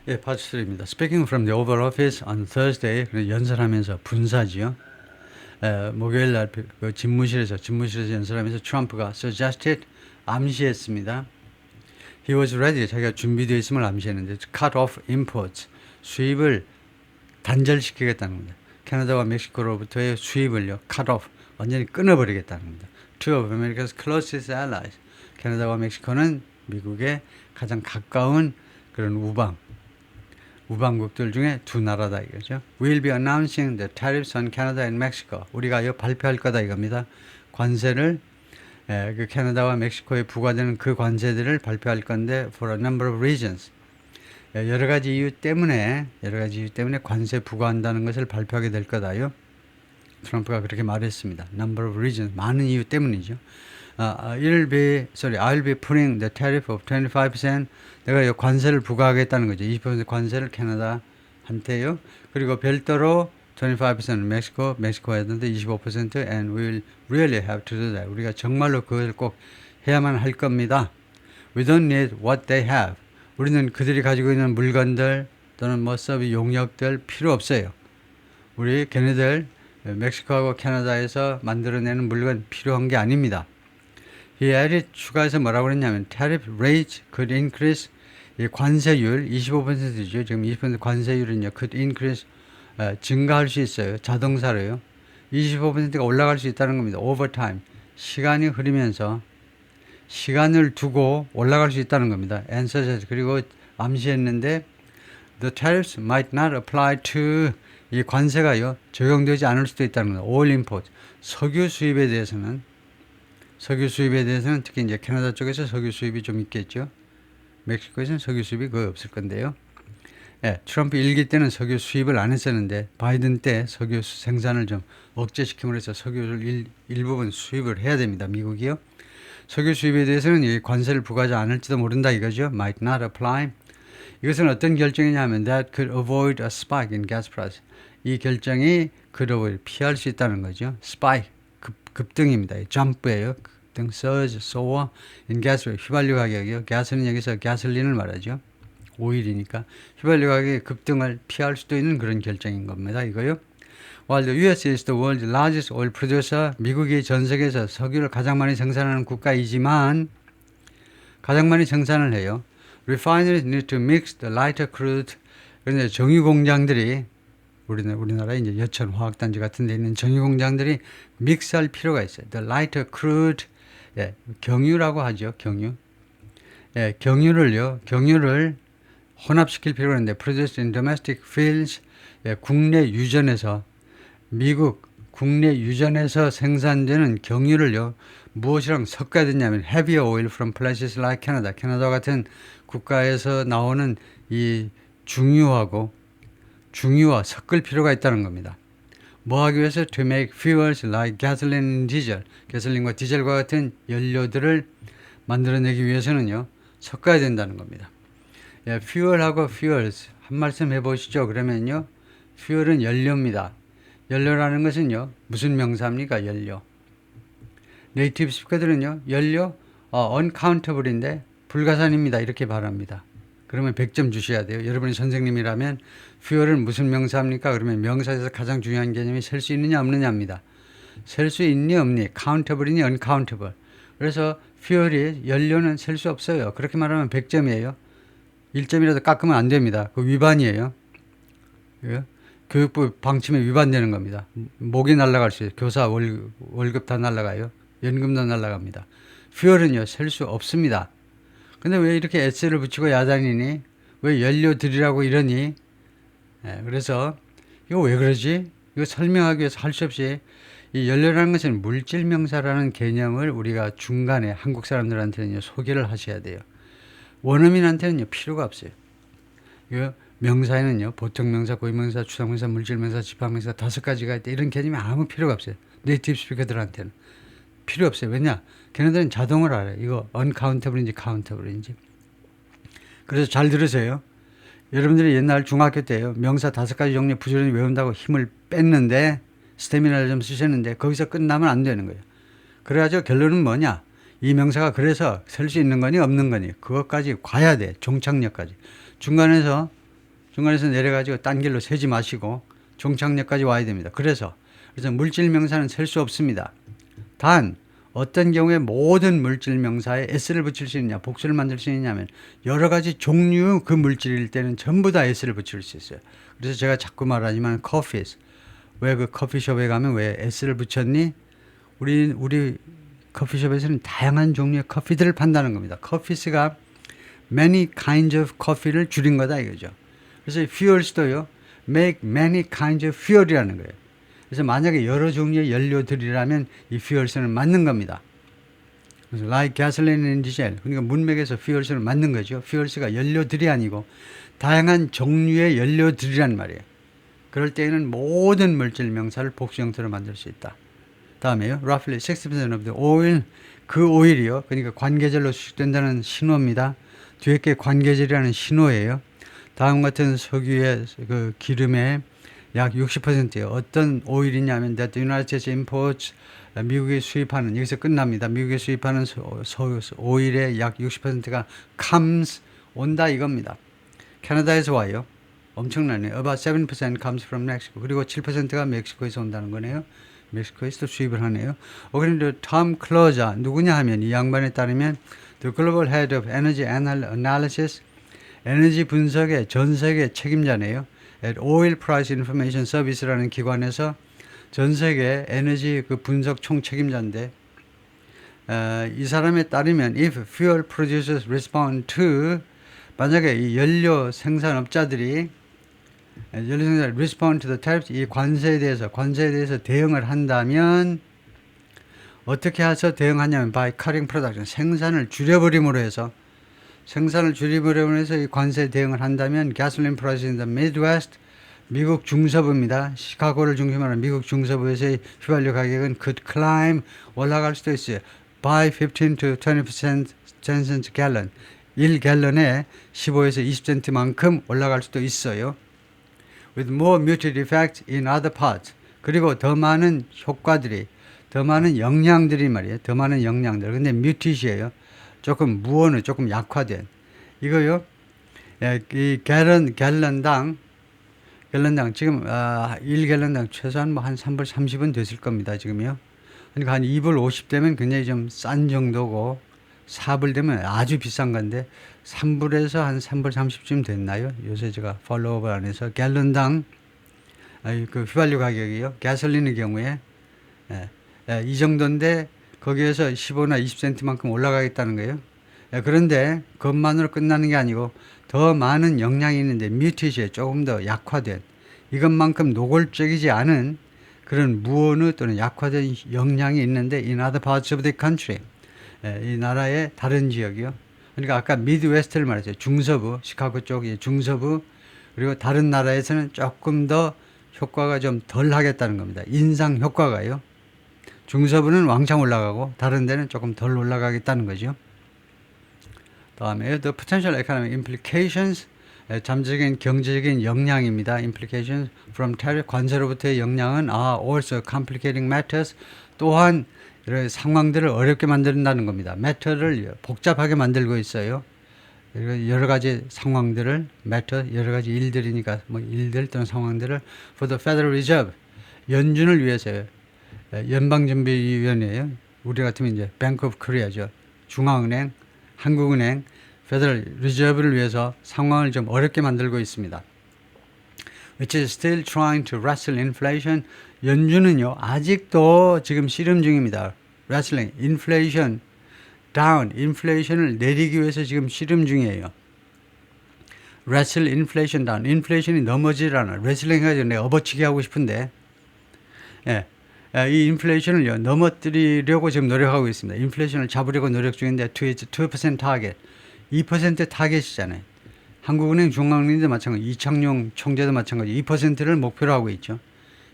예, 파트스입니다. Speaking from the Oval Office on Thursday, 연설하면서 분사지요. 목요일 날 그 집무실에서 연설하면서 트럼프가 suggested 암시했습니다. He was ready, 자기가 준비되어 있음을 암시했는데 to cut off imports, 수입을 단절시키겠다는 겁니다. 캐나다와 멕시코로부터의 수입을요, cut off, 완전히 끊어버리겠다는 겁니다. Two of America's closest allies, 캐나다와 멕시코는 미국의 가장 가까운 그런 우방국들 중에 두 나라다 이거죠. We'll be announcing the tariffs on Canada and Mexico. 우리가 발표할 거다 이겁니다. 관세를 그 캐나다와 멕시코에 부과되는 그 관세들을 발표할 건데 for a number of reasons. 여러 가지 이유 때문에 관세 부과한다는 것을 발표하게 될 거다요. 트럼프가 그렇게 말했습니다. Number of reasons. 많은 이유 때문이죠. I'll be putting the tariff of 25%. 내가 이 관세를 부과하겠다는 거죠. 20% 관세를 캐나다한테요. 그리고 별도로 25%는 멕시코한테 25% and we will really have to do that. 우리가 정말로 그걸 꼭 해야만 할 겁니다. We don't need what they have. 우리는 그들이 가지고 있는 물건들 또는 뭐 서비스 용역들 필요 없어요. 우리 걔네들 멕시코하고 캐나다에서 만들어내는 물건 필요한 게 아닙니다. 이 added 추가해서 뭐라고 그랬냐면 tariff rates could increase, 이 관세율 25%죠. 지금 20% 관세율은요 could increase, 증가할 수 있어요. 자동사로요. 25%가 올라갈 수 있다는 겁니다. over time, 시간이 흐르면서 시간을 두고 올라갈 수 있다는 겁니다. and such, 그리고 암시했는데 the tariffs might not apply to, 이 관세가요 적용되지 않을 수도 있다는 겁니다. all import, 석유 수입에 대해서는 특히 이제 캐나다 쪽에서 석유 수입이 좀 있겠죠. 멕시코에서는 석유 수입이 거의 없을 건데요. 예, 트럼프 일기 때는 석유 수입을 안 했었는데 바이든 때 석유 생산을 좀 억제시킴으로 해서 석유를 일부분 수입을 해야 됩니다. 미국이요. 석유 수입에 대해서는 이 관세를 부과하지 않을지도 모른다 이거죠. Might not apply. 이것은 어떤 결정이냐면 that could avoid a spike in gas price. 이 결정이 could avoid, 피할 수 있다는 거죠. spike, 급등입니다. jump예요. 급등, surge, soar in gas price. 휘발유 가격이요. 가스는 여기서 가솔린을 말하죠. 오일이니까 휘발유 가격의 급등을 피할 수도 있는 그런 결정인 겁니다. 이거요. While the US is the world's largest oil producer, 미국이 전 세계에서 석유를 가장 많이 생산하는 국가이지만 가장 많이 생산을 해요. Refineries need to mix the lighter crude. 그런데 정유 공장들이 우리나라 이제 여천 화학단지 같은 데 있는 정유 공장들이 믹스할 필요가 있어요. The lighter crude, 예, 경유라고 하죠. 경유. 예, 경유를 혼합시킬 필요가 있는데 produced in domestic fields, 예, 미국 국내 유전에서 생산되는 경유를요 무엇이랑 섞어야 되냐면 heavier oil from places like Canada, 캐나다 같은 국가에서 나오는 이 중유와 섞을 필요가 있다는 겁니다. 뭐 하기 위해서 to make fuels like gasoline and diesel, 가솔린과 디젤과 같은 연료들을 만들어내기 위해서는요 섞어야 된다는 겁니다. 예, fuel하고 fuels 한 말씀 해보시죠. 그러면요 fuel은 연료입니다. 연료라는 것은요 무슨 명사입니까? 연료. 네이티브 스피커들은요 연료 uncountable인데 불가산입니다 이렇게 말합니다. 그러면 100점 주셔야 돼요. 여러분이 선생님이라면 fuel은 무슨 명사입니까? 그러면 명사에서 가장 중요한 개념이 셀 수 있느냐 없느냐입니다. 셀 수 있니 없니, countable이니 uncountable. 그래서 fuel이 연료는 셀 수 없어요. 그렇게 말하면 100점이에요. 1점이라도 깎으면 안 됩니다. 그 위반이에요. 교육부 방침에 위반되는 겁니다. 목이 날아갈 수 있어요. 교사 월급 다 날아가요. 연금도 날아갑니다. fuel은요 셀 수 없습니다. 근데 왜 이렇게 S를 붙이고 야단이니? 왜 연료 들이라고 이러니? 예, 그래서 이거 왜 그러지? 이거 설명하기 위해서 할 수 없이 이 연료라는 것은 물질 명사라는 개념을 우리가 중간에 한국 사람들한테는 소개를 하셔야 돼요. 원어민한테는요 필요가 없어요. 이거 명사에는요 보통 명사, 고유 명사, 추상 명사, 물질 명사, 집합 명사 5가지가 있다. 이런 개념이 아무 필요가 없어요. 네이티브 스피커들한테는 필요 없어요. 왜냐? 걔네들은 자동으로 알아요. 이거 uncountable인지 countable인지. 그래서 잘 들으세요. 여러분들이 옛날 중학교 때요 명사 5가지 종류 부지런히 외운다고 힘을 뺐는데 스태미나를 좀 쓰셨는데 거기서 끝나면 안 되는 거예요. 그래가지고 결론은 뭐냐? 이 명사가 그래서 셀 수 있는 거니 없는 거니 그것까지 가야 돼. 종착역까지. 중간에서 중간에서 내려가지고 딴 길로 세지 마시고 종착역까지 와야 됩니다. 그래서 물질 명사는 셀 수 없습니다. 단 어떤 경우에 모든 물질 명사에 s를 붙일 수 있느냐, 복수를 만들 수 있느냐면 여러 가지 종류 그 물질일 때는 전부 다 s를 붙일 수 있어요. 그래서 제가 자꾸 말하지만 coffees, 왜 그 커피숍에 가면 왜 s를 붙였니? 우리 커피숍에서는 다양한 종류의 커피들을 판다는 겁니다. coffees가 many kinds of coffee를 줄인 거다 이거죠. 그래서 fuels도요, make many kinds of fuel이라는 거예요. 그래서 만약에 여러 종류의 연료들이라면 이 fuels는 맞는 겁니다. 그래서 like gasoline and diesel, 그러니까 문맥에서 fuels는 맞는 거죠. fuels가 연료들이 아니고 다양한 종류의 연료들이란 말이에요. 그럴 때에는 모든 물질 명사를 복수 형태로 만들 수 있다. 다음에요. roughly 60% of the oil, 그 오일이요. 그러니까 관계절로 수식된다는 신호입니다. 뒤에 게 관계절이라는 신호예요. 다음 같은 석유의 그 기름의 약 60%예요. 어떤 오일이냐면 that the United States imports, 미국이 수입하는, 여기서 끝납니다. 미국이 수입하는 오일의 약 60%가 comes, 온다 이겁니다. 캐나다에서 와요. 엄청나네요. About 7% comes from Mexico. 그리고 7%가 멕시코에서 온다는 거네요. 멕시코에서 수입을 하네요. 그런데 톰 클로저 누구냐 하면 이 양반에 따르면 the global head of energy analysis, 에너지 분석의 전 세계 책임자네요. at Oil Price Information Service라는 기관에서 전 세계 에너지 그 분석 총 책임자인데, 이 사람에 따르면 if fuel producers respond to, 만약에 이 연료 생산업자들이 respond to the tariffs, 이 관세에 대해서 대응을 한다면 어떻게 해서 대응하냐면 by cutting production, 생산을 줄여버림으로 해서 이 관세에 대응을 한다면 gasoline prices in the Midwest, 미국 중서부입니다. 시카고를 중심으로 하는 미국 중서부에서의 휘발유 가격은 could climb, 올라갈 수도 있어요. by 15 to 20% cents a gallon, 1갤런에 15에서 20센트만큼 올라갈 수도 있어요. with more muted effect in other parts, 그리고 더 많은 효과들이, 더 많은 영향들이 말이에요. 더 많은 영향들. 근데 muted이에요. 조금 무언의 조금 약화된 이거요. 이 갤런당 지금 1갤런당 최소한 뭐 한 3불 30은 됐을 겁니다. 지금요. 그러니까 한 2불 50 되면 굉장히 좀 싼 정도고 4불 되면 아주 비싼 건데 3불에서 한 3불 30쯤 됐나요? 요새 제가 팔로우업을 안 해서 갤런당 그 휘발유 가격이요. 가솔린의 경우에 이 정도인데 거기에서 15나 20센트만큼 올라가겠다는 거예요. 그런데 그것만으로 끝나는 게 아니고 더 많은 영향이 있는데 뮤티시에 조금 더 약화된, 이것만큼 노골적이지 않은 그런 무언의 또는 약화된 영향이 있는데 in other parts of the country, 이 나라의 다른 지역이요. 그러니까 아까 미드웨스트를 말했죠. 중서부, 시카고 쪽이 중서부, 그리고 다른 나라에서는 조금 더 효과가 좀 덜 하겠다는 겁니다. 인상 효과가요. 중서부는 왕창 올라가고 다른 데는 조금 덜 올라가겠다는 거죠. 다음에 the potential economic implications, 잠재적인 경제적인 영향입니다. implications from tariff, 관세로부터의 영향은 also complicating matters, 또한 이런 상황들을 어렵게 만든다는 겁니다. matter를 복잡하게 만들고 있어요. 여러 가지 상황들을 matter, 여러 가지 일들이니까 뭐 일들 또는 상황들을 for the Federal Reserve, 연준을 위해서요. 연방준비위원회예요. 우리 같으면 이제 Bank of Korea죠. 중앙은행, 한국은행, Federal Reserve를 위해서 상황을 좀 어렵게 만들고 있습니다. Which is still trying to wrestle inflation. 연준은요 아직도 지금 씨름 중입니다. wrestling, inflation down, 인플레이션을 내리기 위해서 지금 씨름 중이에요. wrestle inflation down, 인플레이션이 넘어지라는 wrestling 해가지고 내가 업어치기 하고 싶은데, 이 인플레이션을요 넘어뜨리려고 지금 노력하고 있습니다. 인플레이션을 잡으려고 노력 중인데 2% 타겟, 2% 타겟이잖아요. 한국은행, 중앙은행도 마찬가지, 이창용 총재도 마찬가지 2%를 목표로 하고 있죠.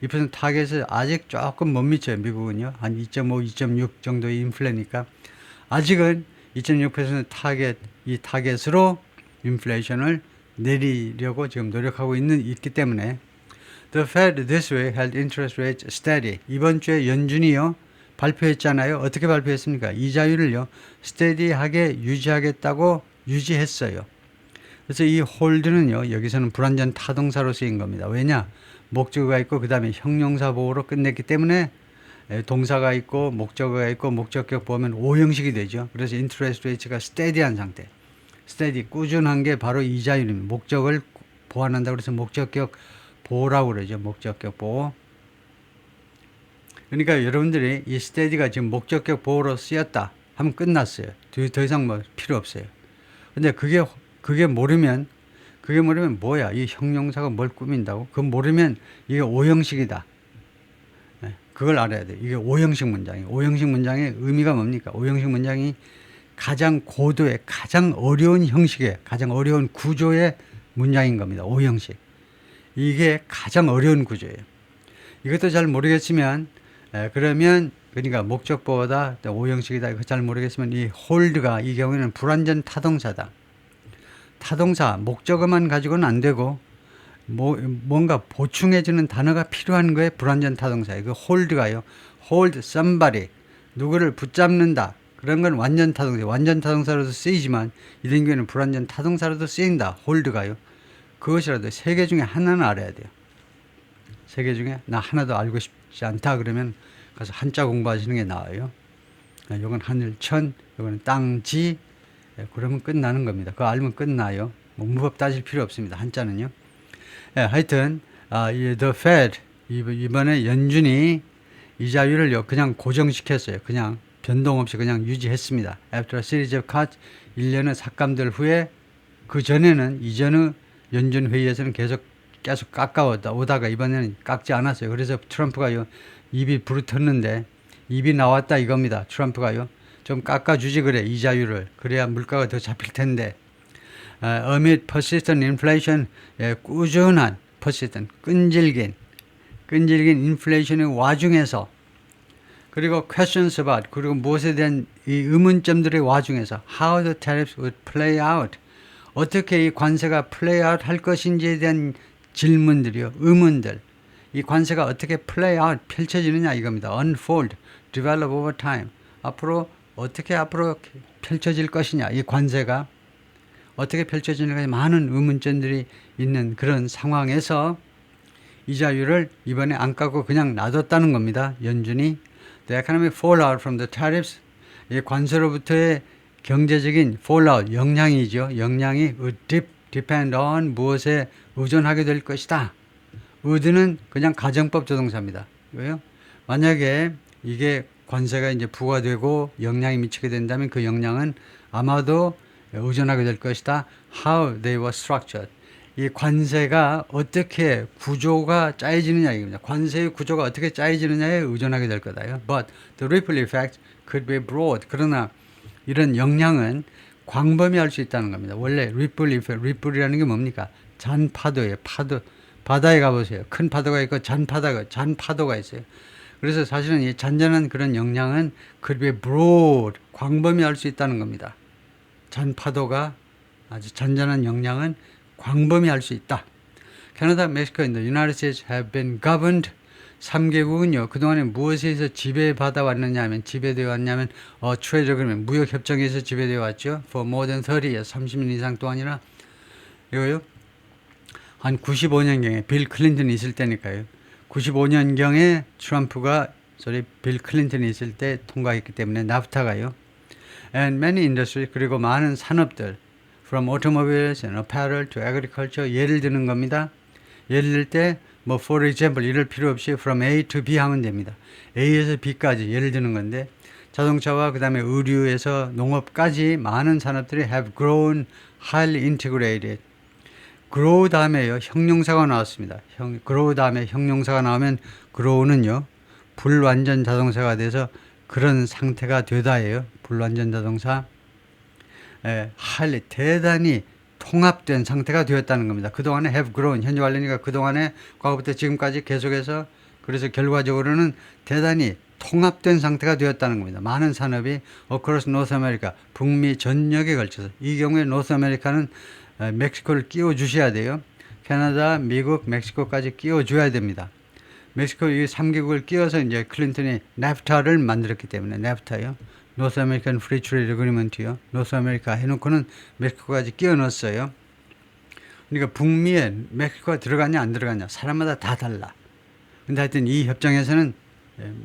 2% 타겟을 아직 조금 못 미쳐요. 미국은요. 한 2.5, 2.6 정도의 인플레니까 아직은 2.6% 타겟, 이 타겟으로 인플레이션을 내리려고 지금 노력하고 있기 때문에 The Fed this week held interest rates steady. 이번 주에 연준이요 발표했잖아요. 어떻게 발표했습니까? 이자율을요 steady하게 유지하겠다고 유지했어요. 그래서 이 hold는요, 여기서는 불완전 타동사로 쓰인 겁니다. 왜냐? 목적어가 있고 그 다음에 형용사 보호로 끝냈기 때문에 동사가 있고 목적어가 있고 목적격 보면 오형식이 되죠. 그래서 interest rate가 steady한 상태. steady, 꾸준한 게 바로 이자율입니다. 목적을 보완한다고 그래서 목적격 보호라고 그러죠. 목적격 보호. 그러니까 여러분들이 이 steady가 지금 목적격 보호로 쓰였다 하면 끝났어요. 더 이상 뭐 필요 없어요. 근데 그게 모르면 뭐야? 이 형용사가 뭘 꾸민다고? 그거 모르면 이게 오형식이다. 그걸 알아야 돼. 이게 오형식 문장이에요. 오형식 문장의 의미가 뭡니까? 오형식 문장이 가장 고도의, 가장 어려운 형식의, 가장 어려운 구조의 문장인 겁니다. 오형식. 이게 가장 어려운 구조예요. 이것도 잘 모르겠으면, 그러면, 그러니까 목적보다 오형식이다. 이거 잘 모르겠으면 이 hold가 이 경우에는 불완전 타동사다. 타동사, 목적어만 가지고는 안 되고, 뭔가 보충해주는 단어가 필요한 거에 불완전 타동사예요. 그 hold가요. hold somebody. 누구를 붙잡는다. 그런 건 완전 타동사. 완전 타동사로도 쓰이지만, 이런 경우에는 불완전 타동사로도 쓰인다. hold가요. 그것이라도 세 개 중에 하나는 알아야 돼요. 세 개 중에 나 하나도 알고 싶지 않다. 그러면 가서 한자 공부하시는 게 나아요. 요건 하늘, 천, 요거는 땅, 지. 그러면 끝나는 겁니다. 그거 알면 끝나요. 뭐 무법 따질 필요 없습니다. 한자는요. 하여튼 The Fed 이번에 연준이 이자율을 그냥 고정시켰어요. 그냥 변동 없이 그냥 유지했습니다. After a series of cuts, 1년의 삭감들 후에 그 전에는 이전의 연준 회의에서는 계속 깎아오다가 이번에는 깎지 않았어요. 그래서 트럼프가요 입이 부르텄는데 입이 나왔다 이겁니다. 트럼프가요 좀 깎아주지 그래 이자율을 그래야 물가가 더 잡힐 텐데. Amid persistent inflation, 꾸준한 persistent 끈질긴 인플레이션의 와중에서 그리고 questions about 그리고 무엇에 대한 이 의문점들의 와중에서 how the tariffs would play out 어떻게 이 관세가 play out 할 것인지에 대한 질문들이요 의문들 이 관세가 어떻게 play out 펼쳐지느냐 이겁니다. unfold, develop over time 앞으로 펼쳐질 것이냐 이 관세가 어떻게 펼쳐지는가 많은 의문점들이 있는 그런 상황에서 이자율을 이번에 안 깎고 그냥 놔뒀다는 겁니다. 연준이 The economic fallout from the tariffs 이 관세로부터의 경제적인 fallout 영향이죠. 영향이 would depend on 무엇에 의존하게 될 것이다. would는 그냥 가정법 조동사입니다. 왜요? 만약에 이게 관세가 이제 부과되고 영향이 미치게 된다면 그 영향은 아마도 의존하게 될 것이다. How they were structured. 이 관세가 어떻게 구조가 짜여지느냐 이겁니다. 관세의 구조가 어떻게 짜여지느냐에 의존하게 될 거다요. But the ripple effect could be broad. 그러나 이런 영향은 광범위할 수 있다는 겁니다. 원래 ripple effect, ripple이라는 게 뭡니까? 잔파도예요. 파도. 바다에 가보세요. 큰 파도가 있고 잔파도가 있어요. 그래서 사실은 이 잔잔한 그런 영향은 could be broad, 광범위할 수 있다는 겁니다. 잔파도가 아주 잔잔한 영향은 광범위할 수 있다. 캐나다, 멕시코, 인도, United States have been governed. 3개국은요, 그동안에 무엇에 의해서 지배되어 왔냐면, trade agreement, 무역협정에서 지배되어 왔죠. For more than 30 years, 30년 이상 동안이나, 이거요, 한 95년경에 빌 클린턴이 있을 때니까요. 95년경에 빌 클린턴이 있을 때 통과했기 때문에, 나프타가요. And many industries, 그리고 많은 산업들, from automobiles and apparel to agriculture, 예를 드는 겁니다. 예를 들 때, for example, 이럴 필요 없이 from A to B 하면 됩니다. A에서 B까지 예를 드는 건데, 자동차와 그 다음에 의류에서 농업까지 많은 산업들이 have grown highly integrated. grow 다음에요, 형용사가 나왔습니다. grow 다음에 형용사가 나오면, grow는요, 불완전 자동사가 돼서 그런 상태가 되다예요. 불완전 자동사. highly, 대단히 통합된 상태가 되었다는 겁니다. 그동안에 have grown, 현재 완료니까 그동안에 과거부터 지금까지 계속해서 그래서 결과적으로는 대단히 통합된 상태가 되었다는 겁니다. 많은 산업이 across North America, 북미 전역에 걸쳐서 이 경우에 North America는 멕시코를 끼워 주셔야 돼요. 캐나다, 미국, 멕시코까지 끼워 줘야 됩니다. 멕시코 이 3개국을 끼워서 이제 클린턴이 NAFTA를 만들었기 때문에 NAFTA요. North American Free Trade Agreement요. North America 해놓고는 멕시코까지 끼워 넣었어요. 그러니까 북미에 멕시코가 들어가냐 안 들어가냐 사람마다 다 달라. 근데 하여튼 이 협정에서는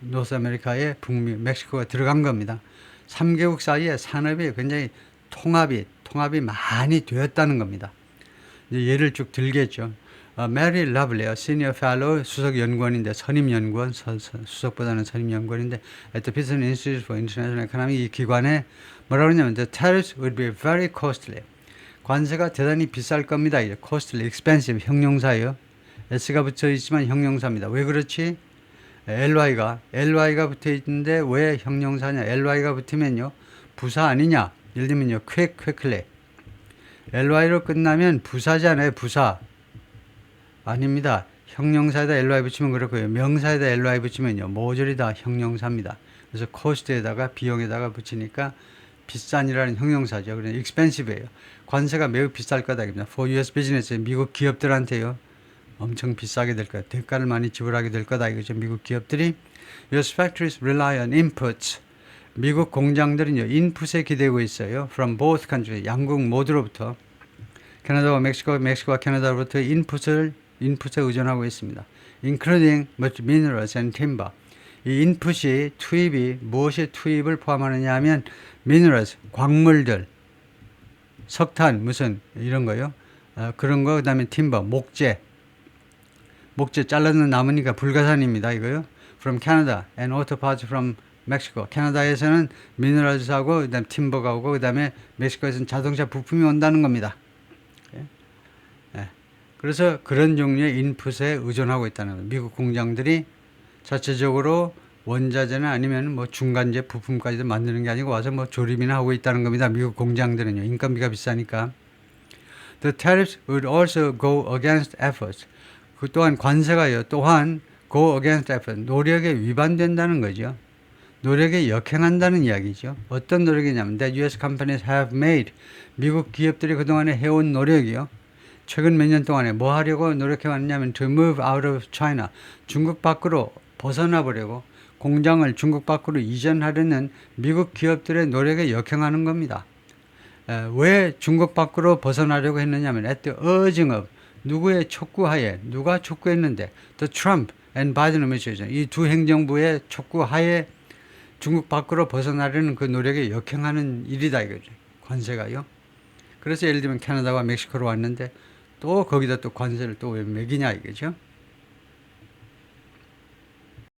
노스 아메리카에 북미 멕시코가 들어간 겁니다. 3개국 사이에 산업이 굉장히 통합이 많이 되었다는 겁니다. 이제 예를 쭉 들겠죠. 메리 러블리, 시니어 펠로우 수석 연구원인데 선임 연구원, 수석보다는 선임 연구원인데 at the Peterson Institute for International Economics 이 기관에 뭐라고 그러냐면 the tariffs would be very costly. 관세가 대단히 비쌀 겁니다. 이제 costly, expensive 형용사예요. S가 붙어 있지만 형용사입니다. 왜 그렇지? LY가 붙어 있는데 왜 형용사냐? LY가 붙으면요 부사 아니냐? 예를 들면요 quickly. LY로 끝나면 부사잖아요. 부사. 아닙니다. 형용사에다 LY 붙이면 그렇고요. 명사에다 LY 붙이면요 모조리 다 형용사입니다. 그래서 cost에다가 비용에다가 붙이니까 비싼이라는 형용사죠. 그래서 expensive예요. 관세가 매우 비쌀 거다. For US business, 미국 기업들한테요. 엄청 비싸게 될 거다. 대가를 많이 지불하게 될 거다. 이거죠. 미국 기업들이. US factories rely on inputs. 미국 공장들은요, 인풋에 기대고 있어요. From both countries. 양국 모두로부터. 캐나다와 멕시코와 캐나다로부터 인풋에 의존하고 있습니다. Including minerals and timber. 이 인풋이 투입이 무엇의 투입을 포함하느냐 하면 minerals, 광물들, 석탄, 무슨 이런 거요. 그런 거 그다음에 timber, 목재 잘라는 나무니까 불가산입니다. 이거요. From Canada and auto parts from Mexico. 캐나다에서는 minerals하고 그다음 timber가 오고 그다음에 멕시코에서는 자동차 부품이 온다는 겁니다. 그래서 그런 종류의 인풋에 의존하고 있다는 거예요. 미국 공장들이 자체적으로 원자재나 아니면 뭐 중간재 부품까지도 만드는 게 아니고 와서 뭐 조립이나 하고 있다는 겁니다. 미국 공장들은요. 인건비가 비싸니까. The tariffs would also go against efforts. 그 또한 관세가요. 또한 go against effort. 노력에 위반된다는 거죠. 노력에 역행한다는 이야기죠. 어떤 노력이냐면 that US companies have made. 미국 기업들이 그동안에 해온 노력이요. 최근 몇 년 동안에 뭐 하려고 노력해 왔냐면 to move out of China. 중국 밖으로 벗어나 보려고 공장을 중국 밖으로 이전하려는 미국 기업들의 노력에 역행하는 겁니다. 왜 중국 밖으로 벗어나려고 했느냐면 at the urging of 누구의 촉구하에 누가 촉구했는데 the Trump and Biden administration 이 두 행정부의 촉구하에 중국 밖으로 벗어나려는 그 노력에 역행하는 일이다 이거죠. 관세가요. 그래서 예를 들면 캐나다와 멕시코로 왔는데 또 거기다 또 관세를 또 왜 매기냐 이거죠.